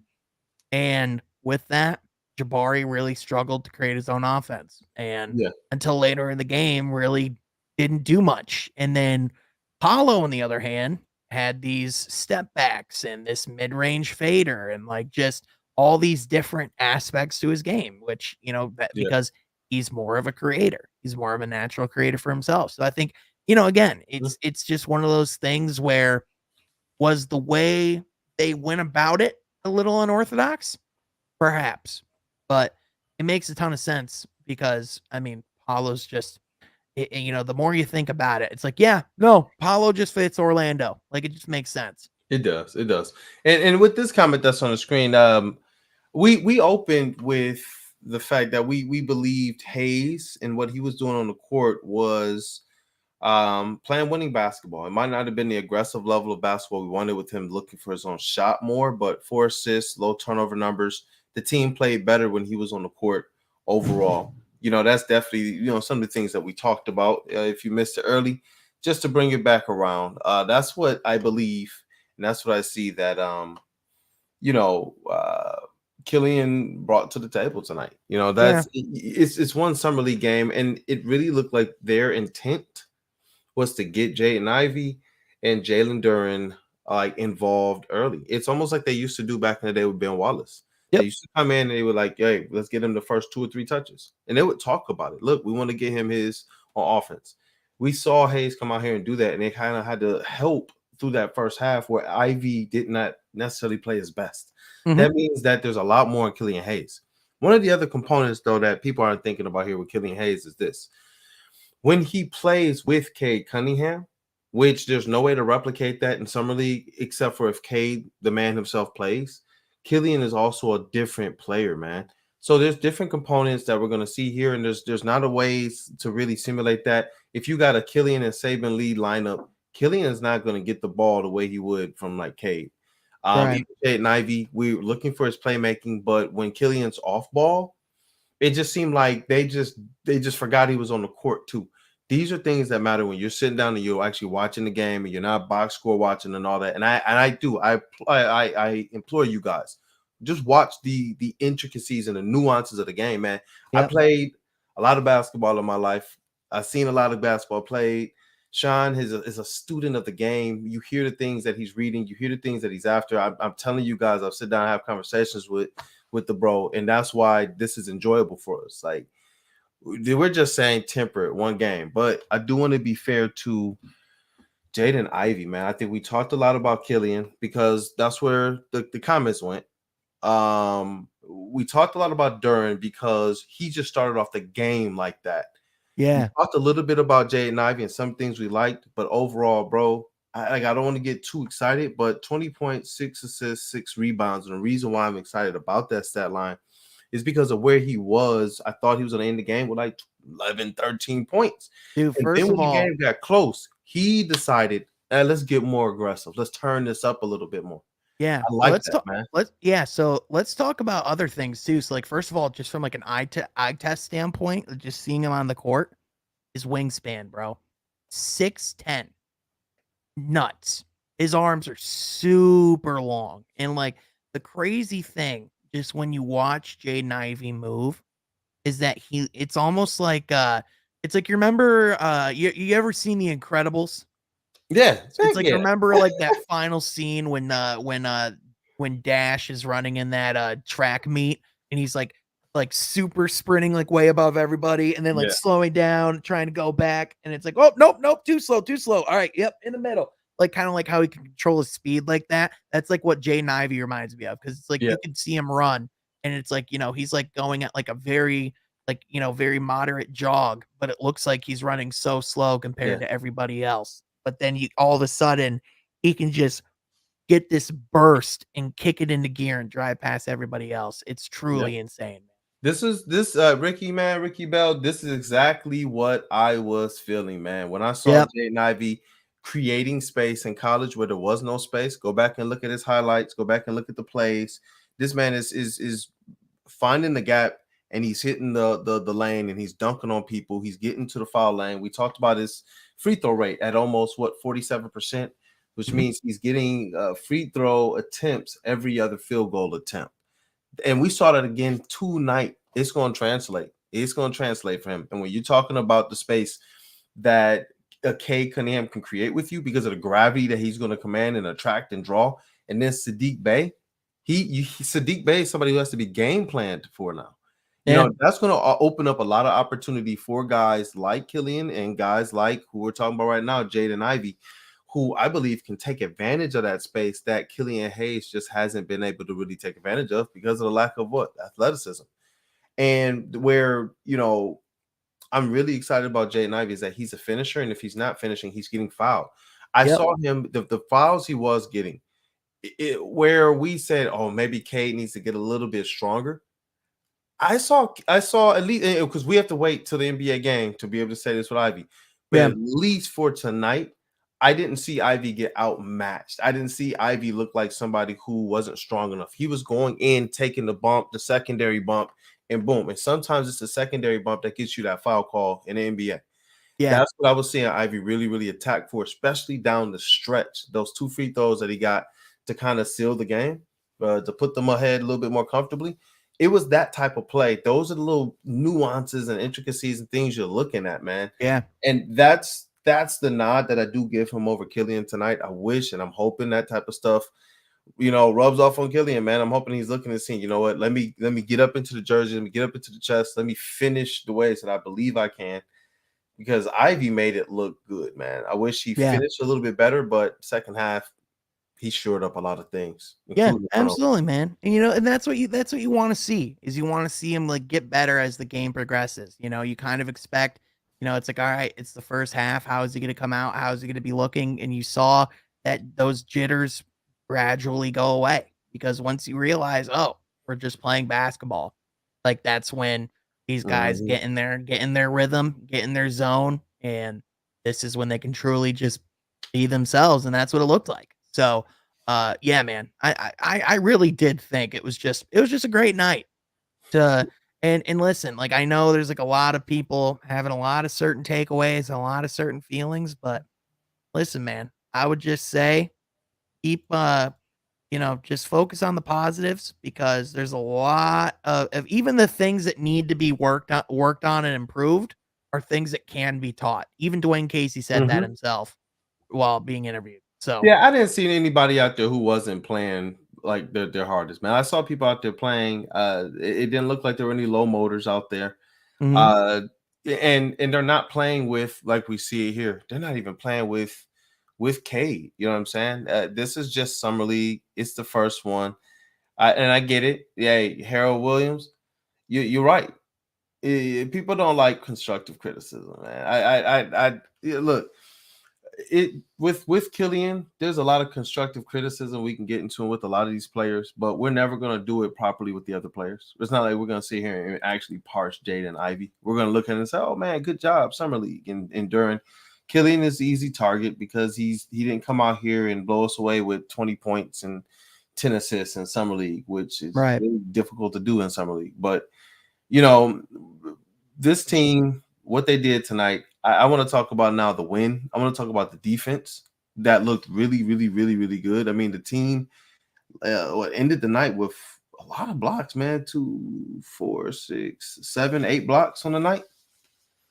And with that, Jabari really struggled to create his own offense. And yeah, until later in the game, really didn't do much. And then Paulo, on the other hand, had these step backs and this mid range fader and like just all these different aspects to his game, which, yeah. because he's more of a creator, he's more of a natural creator for himself. So I think, again, it's just one of those things where was the way they went about it a little unorthodox? Perhaps, but it makes a ton of sense because, I mean, Paulo's just the more you think about it, it's like, yeah, no, Paulo just fits Orlando. Like, it just makes sense. It does, it does. And with this comment that's on the screen, we opened with the fact that we believed Hayes and what he was doing on the court was playing winning basketball. It might not have been the aggressive level of basketball we wanted with him looking for his own shot more, but 4 assists, low turnover numbers. The team played better when he was on the court overall. That's definitely some of the things that we talked about. If you missed it early, just to bring it back around, that's what I believe, and that's what I see that you know Killian brought to the table tonight. Yeah. It's one summer league game, and it really looked like their intent was to get Jaden Ivey and Jalen Duren like involved early. It's almost like they used to do back in the day with Ben Wallace. They Yep. used to come in and they were like, "Hey, let's get him the first 2 or 3 touches," and they would talk about it. Look, we want to get him his on offense. We saw Hayes come out here and do that, and they kind of had to help through that first half where Ivy did not necessarily play his best. Mhm. That means that there's a lot more in Killian Hayes. One of the other components, though, that people aren't thinking about here with Killian Hayes is this: when he plays with Cade Cunningham, which there's no way to replicate that in summer league except for if Cade, the man himself, plays. Killian is also a different player, man. So there's different components that we're going to see here, and there's not a ways to really simulate that. If you got a Killian and Saben Lee lineup, Killian is not going to get the ball the way he would from like Cade. Right. Even Cade and Ivy, we're looking for his playmaking, but when Killian's off ball, it just seemed like they just forgot he was on the court too. These are things that matter when you're sitting down and you're actually watching the game and you're not box score watching and all that. And I implore you guys, just watch the intricacies and the nuances of the game, man. I Yep. played a lot of basketball in my life. I've seen a lot of basketball played. Sean is a student of the game. You hear the things that he's reading. You hear the things that he's after. I'm telling you guys, I've sit down and have conversations with the bro, and that's why this is enjoyable for us. Like, we're just saying temper it one game, but I do want to be fair to Jaden Ivey, man. I think we talked a lot about Killian because that's where the comments went. We talked a lot about Duren because he just started off the game like that. We Yeah. talked a little bit about Jaden Ivey and some things we liked, but overall, bro, I don't want to get too excited, but 20.6 assists, 6 rebounds. And the reason why I'm excited about that stat line is because of where he was. I thought he was going to end the game with like 11, 13 points. Dude, And first then of when the all, game got close, he decided, let's get more aggressive. Let's turn this up a little bit more. Yeah. I like Let's that, talk. man. So let's talk about other things too. So like, first of all, just from like an eye test standpoint, just seeing him on the court, his wingspan, bro, 6'10", nuts. His arms are super long, and like the crazy thing, just when you watch Jaden Ivey move, is that it's almost like it's like, you remember you ever seen The Incredibles? Yeah, It's heck like, yeah, remember like that final scene when Dash is running in that track meet, and he's like super sprinting like way above everybody, and then like yeah, slowing down, trying to go back, and it's like, oh nope, too slow. All right, yep, in the middle. Like kind of like how he can control his speed like that. That's like what Jaden Ivey reminds me of, because it's like yeah, you can see him run, and it's like, he's like going at like a very very moderate jog, but it looks like he's running so slow yeah. compared to everybody else. But then all of a sudden he can just get this burst and kick it into gear and drive past everybody else. It's Yeah. truly insane. This Ricky Bell. This is exactly what I was feeling, man. When I saw Yep. Jaden Ivey creating space in college where there was no space, go back and look at his highlights. Go back and look at the plays. This man is finding the gap, and he's hitting the lane, and he's dunking on people. He's getting to the foul lane. We talked about his free throw rate at almost 47%, which means he's getting free throw attempts every other field goal attempt. And we saw that again tonight. It's going to translate. It's going to translate for him. And when you're talking about the space that a K Cunningham can create with you because of the gravity that he's going to command and attract and draw, and then Sadiq Bey, Sadiq Bey is somebody who has to be game planned for now. That's going to open up a lot of opportunity for guys like Killian and guys like who we're talking about right now, Jaden Ivey, who I believe can take advantage of that space that Killian Hayes just hasn't been able to really take advantage of because of the lack of athleticism. And where, I'm really excited about Jaden Ivey is that he's a finisher, and if he's not finishing, he's getting fouled. I saw him, the fouls he was getting, where we said, oh, maybe Cade needs to get a little bit stronger. I saw at least, because we have to wait till the NBA game to be able to say this with Ivy, but at least for tonight, I didn't see Ivy get outmatched. I didn't see Ivy look like somebody who wasn't strong enough. He was going in, taking the bump, the secondary bump, and boom. And sometimes it's the secondary bump that gets you that foul call in the NBA. Yeah. That's what I was seeing Ivy really, really attack for, especially down the stretch. Those 2 free throws that he got to kind of seal the game, to put them ahead a little bit more comfortably. It was that type of play. Those are the little nuances and intricacies and things you're looking at, man. Yeah. And that's the nod that I do give him over Killian tonight. I wish, and I'm hoping that type of stuff, rubs off on Killian, man. I'm hoping he's looking and seeing, you know what, let me get up into the jersey, let me get up into the chest, let me finish the ways that I believe I can. Because Ivy made it look good, man. I wish he finished a little bit better, but second half, he shored up a lot of things. Yeah, absolutely, man. And and that's what you want to see, is you want to see him like get better as the game progresses. You kind of expect, it's like, all right, it's the first half. How is he going to come out? How is he going to be looking? And you saw that those jitters gradually go away, because once you realize, oh, we're just playing basketball, like that's when these guys get in their rhythm, get in their zone, and this is when they can truly just be themselves, and that's what it looked like. So, yeah, man, I really did think it was just a great night to. And listen, like, I know there's like a lot of people having a lot of certain takeaways and a lot of certain feelings, but listen, man, I would just say keep just focus on the positives, because there's a lot of even the things that need to be worked on and improved are things that can be taught. Even Dwayne Casey said that himself while being interviewed. So yeah, I didn't see anybody out there who wasn't playing like their hardest, man. I saw people out there playing. It didn't look like there were any low motors out there. And they're not playing with, like we see it here. They're not even playing with Cade. You know what I'm saying? This is just summer league. It's the first one, and I get it. Yeah, Harold Williams, you're right. People don't like constructive criticism, man. Look. With Killian, there's a lot of constructive criticism we can get into with a lot of these players, but we're never going to do it properly with the other players. It's not like we're going to sit here and actually parse Jaden Ivey. We're going to look at it and say, oh man, good job, summer league and Duren. Killian is the easy target because he didn't come out here and blow us away with 20 points and 10 assists in summer league, which is Right. really difficult to do in summer league. But you know, this team, what they did tonight, I want to talk about now the win. I want to talk about the defense that looked really, really, really, really good. I mean, the team ended the night with a lot of blocks, man. 2, 4, 6, 7, 8 blocks on the night.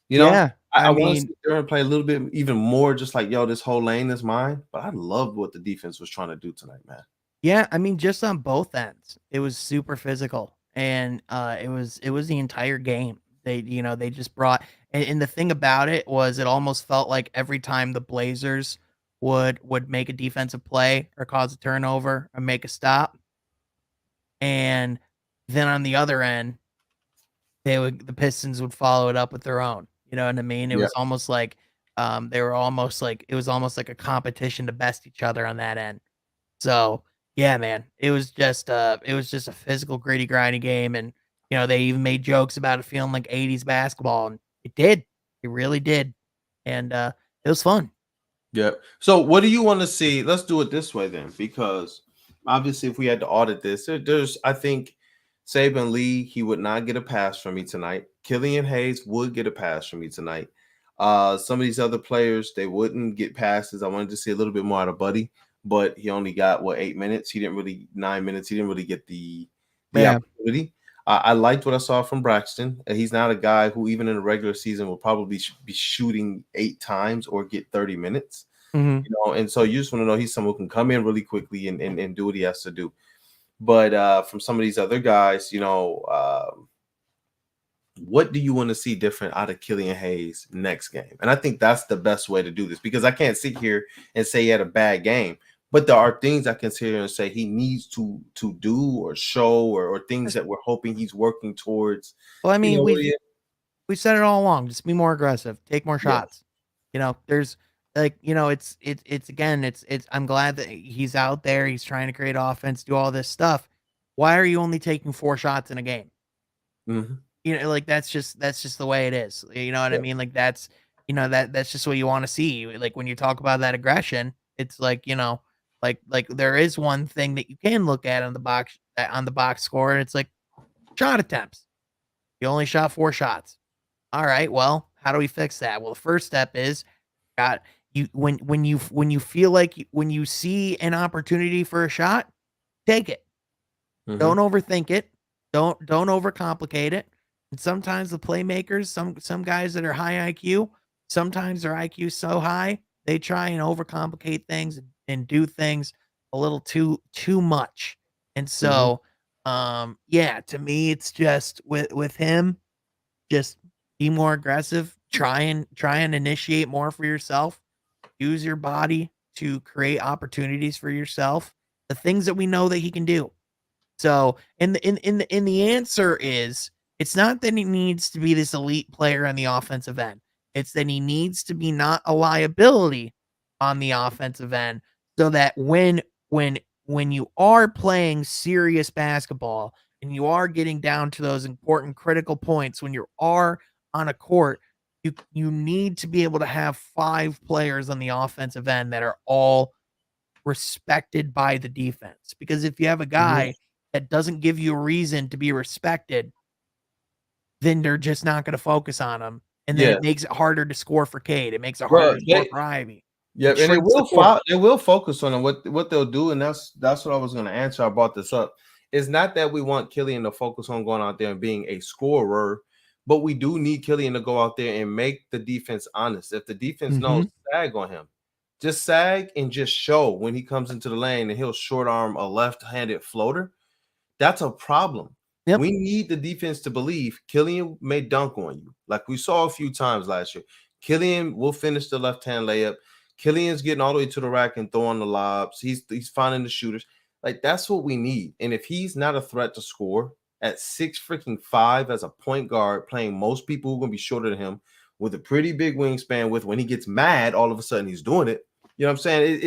You know, Yeah. I I want to mean, sit there and play a little bit even more, just like, yo, this whole lane is mine. But I loved what the defense was trying to do tonight, man. yeah, I mean, just on both ends, it was super physical, and it was the entire game. They just brought, and the thing about it was, it almost felt like every time the Blazers would make a defensive play or cause a turnover or make a stop, and then on the other end, the Pistons would follow it up with their own. You know what I mean? It Yeah. was almost like they were almost like it was almost like a competition to best each other on that end. So, yeah, man, it was just a physical, gritty, grindy game, and, they even made jokes about it feeling like '80s basketball, and it did. It really did, and, it was fun. Yeah. So what do you want to see? Let's do it this way then, because obviously if we had to audit this, there's I think Saben Lee, he would not get a pass from me tonight. Killian Hayes would get a pass from me tonight. Some of these other players, they wouldn't get passes. I wanted to see a little bit more out of Buddy, but he only got 8 minutes. He didn't really 9 minutes. He didn't really get the Yeah. opportunity. I liked what I saw from Braxton. He's not a guy who, even in the regular season, will probably be shooting 8 times or get 30 minutes. Mhm. And so you just want to know he's someone who can come in really quickly and do what he has to do. But from some of these other guys, what do you want to see different out of Killian Hayes next game? And I think that's the best way to do this, because I can't sit here and say he had a bad game, but there are things I can sit here and say he needs to do or show or things that we're hoping he's working towards. Well, I mean, Yeah. we said it all along, just be more aggressive, take more Yeah. shots. There's like, it's again, it's I'm glad that he's out there, he's trying to create offense, do all this stuff. Why are you only taking 4 shots in a game? Mhm. Like, that's just the way it is. You know what I Yeah. mean? Like, that's just what you wanna see. Like, when you talk about that aggression, it's like, like there is one thing that you can look at on the box score, and it's like shot attempts. You only shot 4 shots. All right, well, how do we fix that? Well, the first step is got you when you feel like when you see an opportunity for a shot, take it. Don't Mhm. overthink it. Don't overcomplicate it. And sometimes the playmakers, some guys that are high IQ, sometimes their IQ is so high, they try and overcomplicate things and do things a little too much. And Mhm. so, yeah, to me, it's just with him, just be more aggressive. Try and initiate more for yourself. Use your body to create opportunities for yourself. The things that we know that he can do. So, and the answer is, it's not that he needs to be this elite player on the offensive end. It's that he needs to be not a liability on the offensive end, so that when you are playing serious basketball and you are getting down to those important critical points, when you are on a court, you need to be able to have 5 players on the offensive end that are all respected by the defense. Because if you have a Mhm. guy that doesn't give you a reason to be respected, then they're just not gonna focus on him, and then Yeah. it makes it harder to score for Cade, it makes it harder Well, to score for Ivy. yeah, It and they shrinks the will court. they will focus on them. What they'll do, and that's what I was going to answer. I brought this up. It's not that we want Killian to focus on going out there and being a scorer, but we do need Killian to go out there and make the defense honest. If the defense knows, Mhm. sag on him, just sag and just show when he comes into the lane and he'll short arm a left-handed floater. That's a problem. Yep. We need the defense to believe Killian may dunk on you, like we saw a few times last year. Killian will finish the left-hand layup. Killian's getting all the way to the rack and throwing the lobs. He's finding the shooters. Like, that's what we need. And if he's not a threat to score at 6'5" as a point guard, playing most people who are gonna be shorter than him with a pretty big wingspan, with when he gets mad, all of a sudden he's doing it. You know what I'm saying?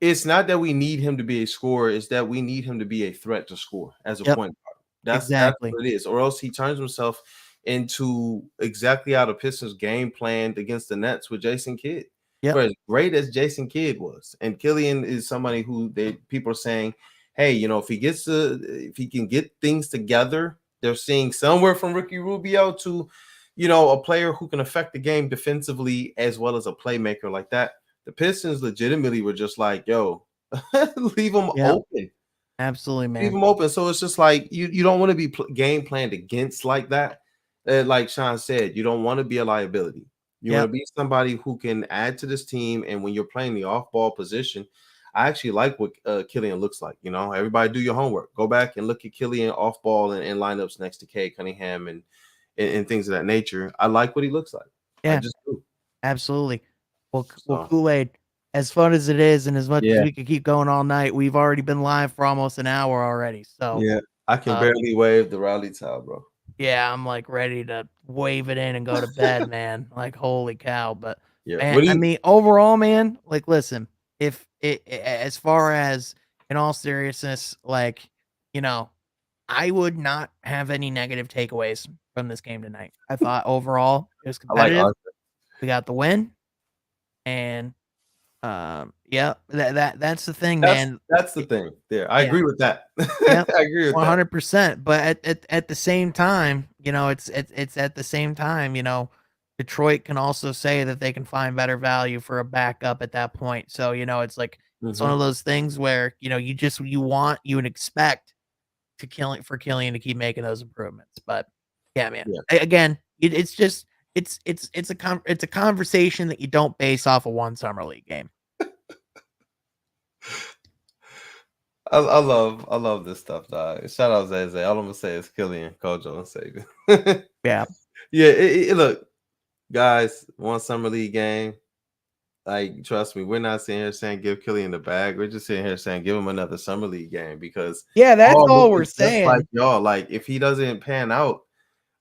It's not that we need him to be a scorer, it's that we need him to be a threat to score as a Yep. point guard. That's Exactly. what it is. Or else he turns himself into exactly how the Pistons game planned against the Nets with Jason Kidd. Yep. For as great as Jason Kidd was, and Killian is somebody who people are saying, hey, if he can get things together, they're seeing somewhere from Ricky Rubio to, a player who can affect the game defensively as well as a playmaker like that. The Pistons legitimately were just like, yo, leave them open. Absolutely, man. Leave them open. So it's just like you don't want to be game planned against like that. Like Sean said, you don't want to be a liability. You want to be somebody who can add to this team. And when you're playing the off-ball position, I actually like what Killian looks like. Everybody do your homework. Go back and look at Killian off-ball and lineups next to Kay Cunningham and things of that nature. I like what he looks like. Yeah, I just do. Absolutely. Well, Kool-Aid, as fun as it is and as much as we could keep going all night, we've already been live for almost an hour already. So yeah, I can barely wave the rally towel, bro. Yeah, I'm like ready to wave it in and go to bed, man. Like, holy cow. But yeah, I mean, overall, man, like, listen, if as far as in all seriousness, like, I would not have any negative takeaways from this game tonight. I thought overall it was competitive. We got the win. And that's the thing, man. That's the thing. There, I agree with that. Yeah, I agree with 100%. But at the same time, it's at the same time, Detroit can also say that they can find better value for a backup at that point. So it's like it's one of those things where you would expect for Killian to keep making those improvements. But yeah, man. Again, it's a conversation that you don't base off of one summer league game. I love this stuff, dog. Shout out Zay. All I'm gonna say is Killian, Kojo, and Saben. Yeah. Look, guys, one summer league game. Like, trust me, we're not sitting here saying give Killian the bag. We're just sitting here saying give him another summer league game because that's all we're saying. Like y'all, like if he doesn't pan out,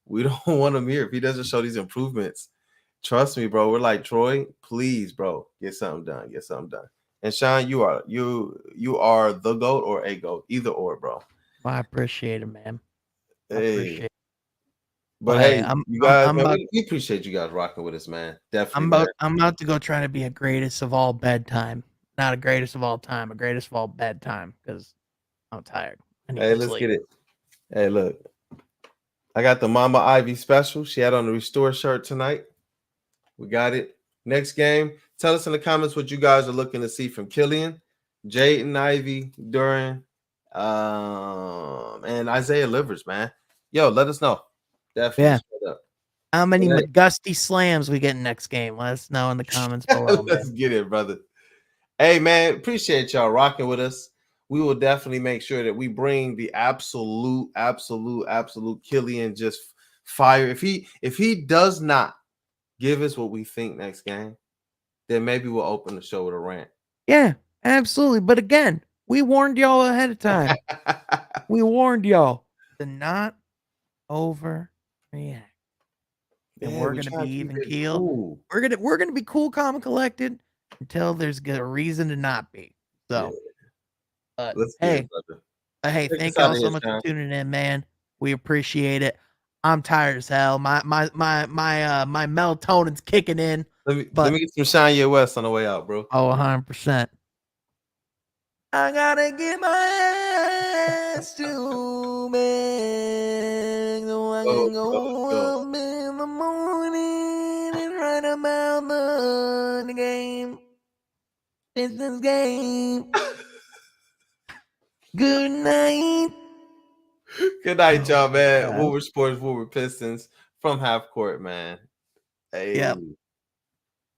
we don't want him here. If he doesn't show these improvements, trust me, bro. We're like, Troy, please, bro, get something done. Get something done. And Sean, you are the GOAT or a GOAT, either or, bro. Well, I appreciate it, man. Hey. But hey, you guys, we appreciate you guys rocking with us, man. Definitely. I'm about to go try to be a greatest of all bedtime. Not a greatest of all time, a greatest of all bedtime because I'm tired. Hey, let's get it. Hey, look. I got the Mama Ivey special. She had on the Restore shirt tonight. We got it. Next game. Tell us in the comments what you guys are looking to see from Killian, JADEN, Ivey, Duren, and Isaiah Livers, man. Yo, let us know. Definitely. Yeah. How many McGusty slams we get next game? Let us know in the comments below. Let's get it, brother. Hey, man, appreciate y'all rocking with us. We will definitely make sure that we bring the absolute Killian just fire. If he does not give us what we think next game, then maybe we'll open the show with a rant. Yeah, absolutely. But again, we warned y'all ahead of time. We warned y'all to not overreact. And we're gonna be even keeled. Cool. We're gonna be cool, calm, and collected until there's a reason to not be. So, hey, thank y'all so much for tuning in, man. We appreciate it. I'm tired as hell. My melatonin's kicking in. Let me get some Shania West on the way out, bro. Oh, 100%. I gotta get my ass to bed so I can go up in the morning and write about the game. Pistons game. Good night. Good night, y'all, man. Woolworth Sports, Woolworth Pistons from half court, man. Hey. Yep.